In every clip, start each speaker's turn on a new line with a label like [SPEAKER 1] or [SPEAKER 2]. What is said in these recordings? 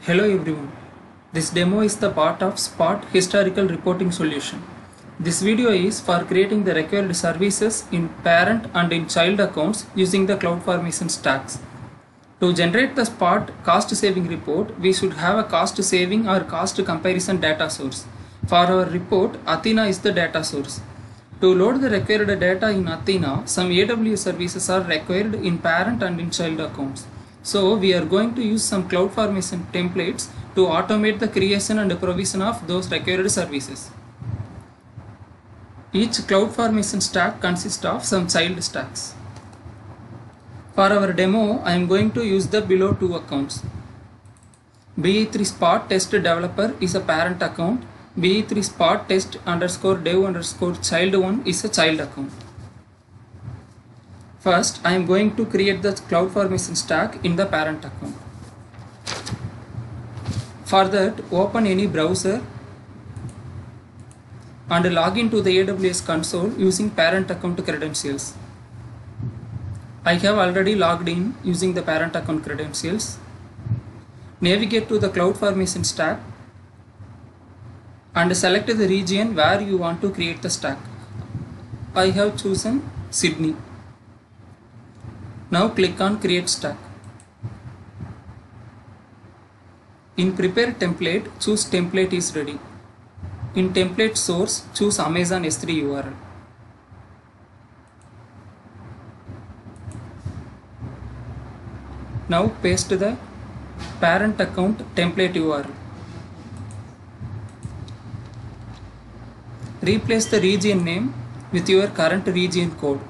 [SPEAKER 1] Hello everyone. This demo is the part of Spot Historical Reporting Solution. This video is for creating the required services in parent and in child accounts using the CloudFormation stacks. To generate the Spot cost saving report, we should have a cost saving or cost comparison data source. For our report, Athena is the data source. To load the required data in Athena, some AWS services are required in parent and in child accounts. So we are going to use some CloudFormation templates to automate the creation and provision of those required services. Each CloudFormation stack consists of some child stacks. For our demo, I am going to use the below two accounts. BE3 Spot Test Developer is a parent account. BE3 Spot Test _dev_ child 1 is a child account. First, I am going to create the CloudFormation stack in the parent account. For that, open any browser and log into the AWS console using parent account credentials. I have already logged in using the parent account credentials. Navigate to the CloudFormation stack and select the region where you want to create the stack. I have chosen Sydney. Now click on Create Stack. In Prepare Template, choose Template is ready. In Template Source, choose Amazon S3 URL. Now paste the parent account template URL. Replace the region name with your current region code.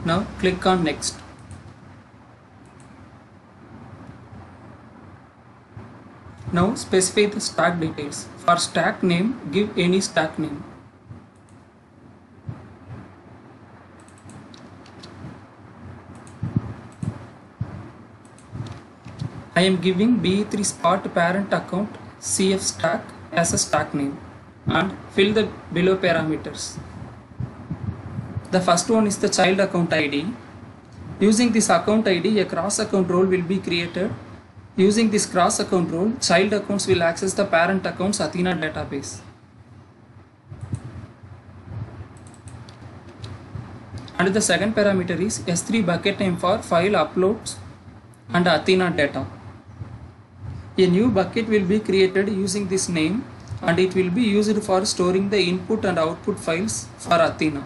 [SPEAKER 1] Now click on Next. Now specify the stack details. For stack name, give any stack name. I am giving BE3 Spot parent account CF stack as a stack name and fill the below parameters. The first one is the child account ID. Using this account ID, a cross account role will be created. Using this cross account role, child accounts will access the parent account's Athena database. And the second parameter is S3 bucket name for file uploads and Athena data. A new bucket will be created using this name and it will be used for storing the input and output files for Athena.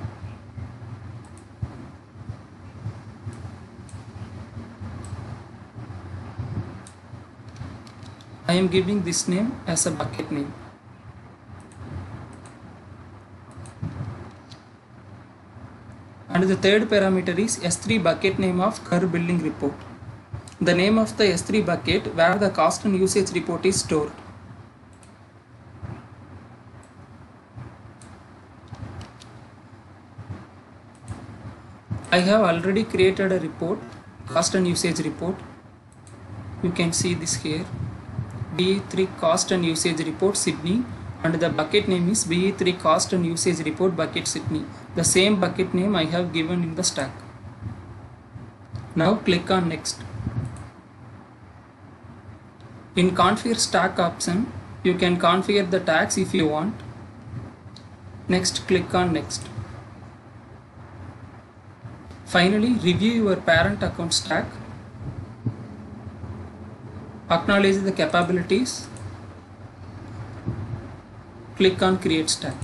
[SPEAKER 1] I am giving this name as a bucket name. And the third parameter is S3 bucket name of curve billing report. The name of the S3 bucket where the cost and usage report is stored. I have already created a report, cost and usage report. You can see this here. BE3 cost and usage report Sydney, and the bucket name is BE3 cost and usage report bucket Sydney. The same bucket name I have given in the stack. Now click on Next. In Configure Stack option, you can configure the tags if you want. Next, click on Next. Finally, review your parent account stack. Acknowledge the capabilities. Click on Create Stack.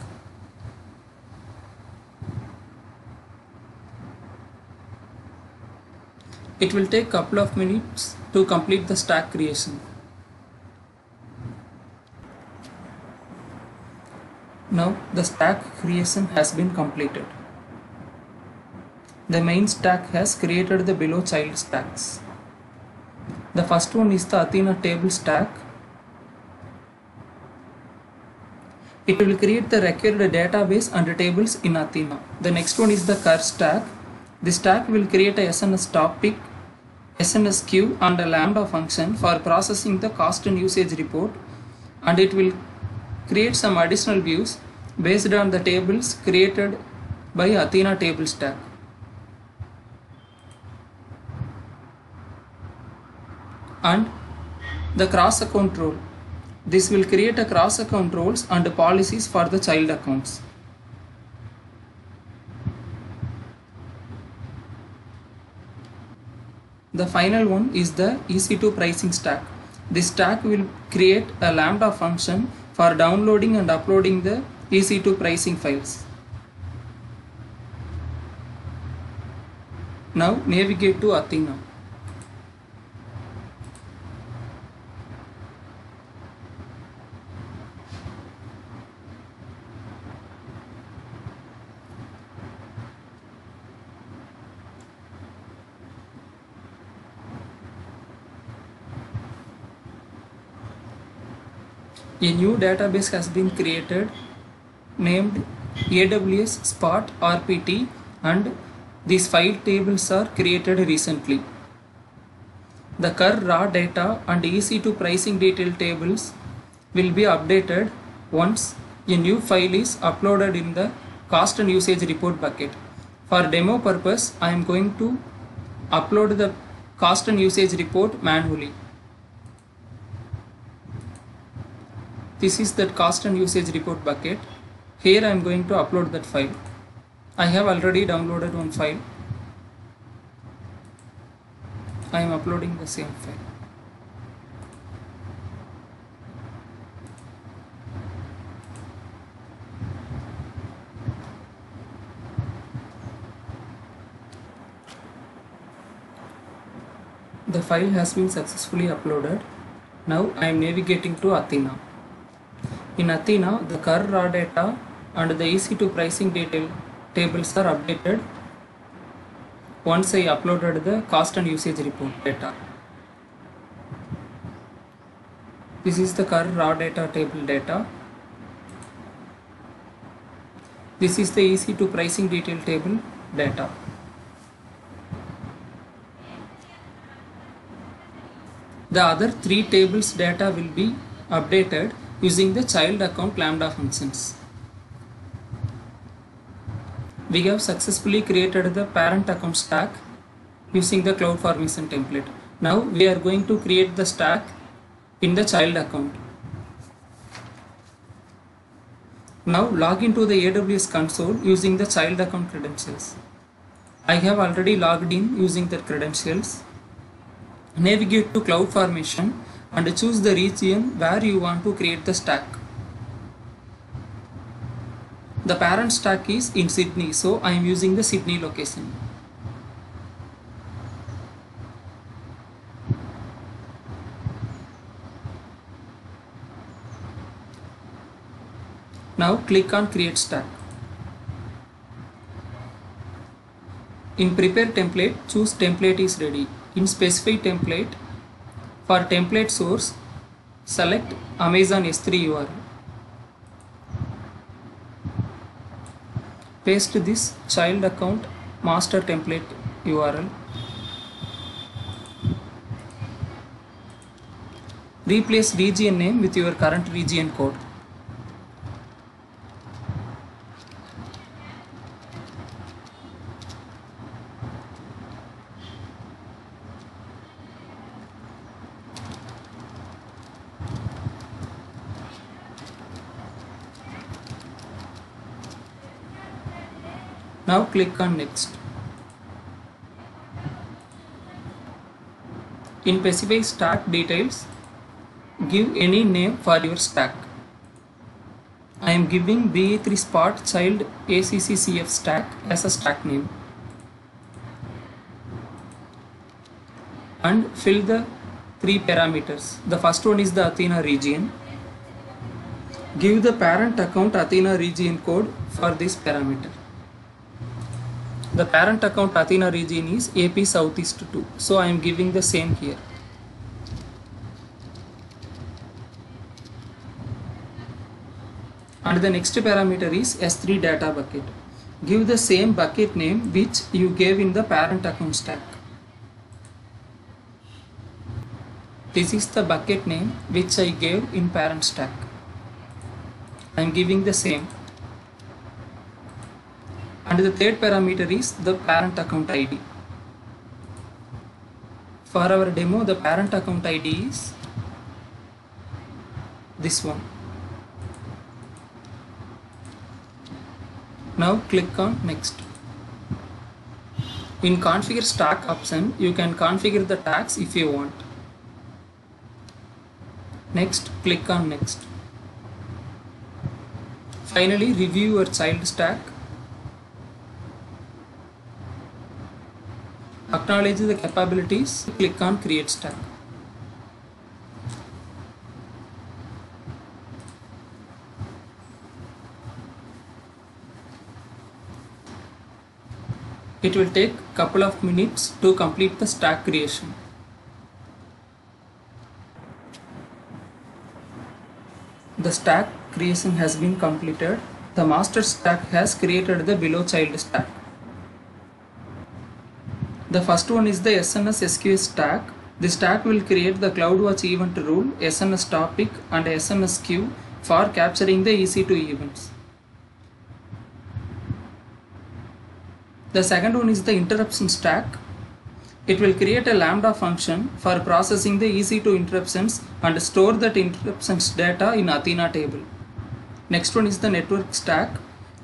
[SPEAKER 1] It will take a couple of minutes to complete the stack creation. Now the stack creation has been completed. The main stack has created the below child stacks. The first one is the Athena table stack. It will create the required database and tables in Athena. The next one is the curve stack. This stack will create a SNS topic SNS queue and a lambda function for processing the cost and usage report, and it will create some additional views based on the tables created by Athena table stack. And the cross account role. This will create a cross account roles and policies for the child accounts. The final one is the EC2 pricing stack. This stack will create a lambda function for downloading and uploading the EC2 pricing files. Now navigate to Athena. A new database has been created named AWS Spot RPT, and these 5 tables are created recently. The CUR raw data and EC2 pricing detail tables will be updated once a new file is uploaded in the cost and usage report bucket. For demo purpose, I am going to upload the cost and usage report manually. This is that cost and usage report bucket. Here I am going to upload that file. I have already downloaded one file. I am uploading the same file. The file has been successfully uploaded. Now I am navigating to Athena. In Athena, the CUR raw data and the EC2 pricing detail tables are updated once I uploaded the cost and usage report data. This is the CUR raw data table data. This is the EC2 pricing detail table data. The other 3 tables data will be updated using the child account lambda functions. We have successfully created the parent account stack using the CloudFormation template. Now we are going to create the stack in the child account. Now log into the AWS console using the child account credentials. I have already logged in using the credentials. Navigate to CloudFormation and choose the region where you want to create the stack. The parent stack is in Sydney, so I am using the Sydney location. Now click on create stack. In prepare template, choose template is ready. In specify template, for template source, select Amazon S3 URL. Paste this child account master template URL. Replace region name with your current region code. Now click on next. In specify stack details, give any name for your stack. I am giving BA3 Spot Child ACCCF stack as a stack name. And fill the 3 parameters. The first one is the Athena region. Give the parent account Athena region code for this parameter. The parent account Athena region is AP Southeast 2, so I am giving the same here. And the next parameter is S3 data bucket. Give the same bucket name which you gave in the parent account stack. This is the bucket name which I gave in parent stack. I am giving the same. And the third parameter is the parent account ID. For our demo, the parent account ID is this one. Now click on next. In configure stack option, you can configure the tags if you want. Next, click on next. Finally, review your child stack. Acknowledge the capabilities. Click on create stack. It will take a couple of minutes to complete the stack creation. The stack creation has been completed. The master stack has created the below child stack. The first one is the SNS SQS stack. The stack will create the CloudWatch event rule, SNS topic and SNS queue for capturing the EC2 events. The second one is the interruption stack. It will create a Lambda function for processing the EC2 interruptions and store that interruptions data in Athena table. Next one is the network stack.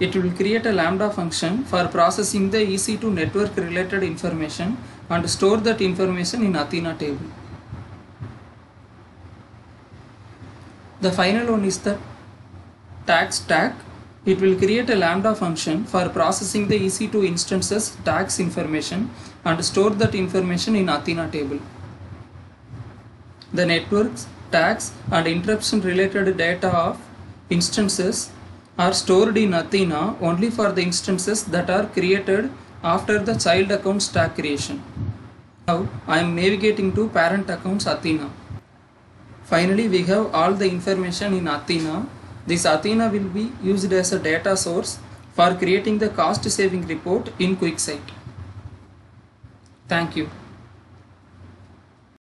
[SPEAKER 1] It will create a Lambda function for processing the EC2 network related information and store that information in Athena table. The final one is the tag stack. It will create a Lambda function for processing the EC2 instances tags information and store that information in Athena table. The networks, tags and interruption related data of instances are stored in Athena only for the instances that are created after the child account stack creation. Now I am navigating to parent accounts Athena. Finally, we have all the information in Athena. This Athena will be used as a data source for creating the cost saving report in QuickSight. Thank you.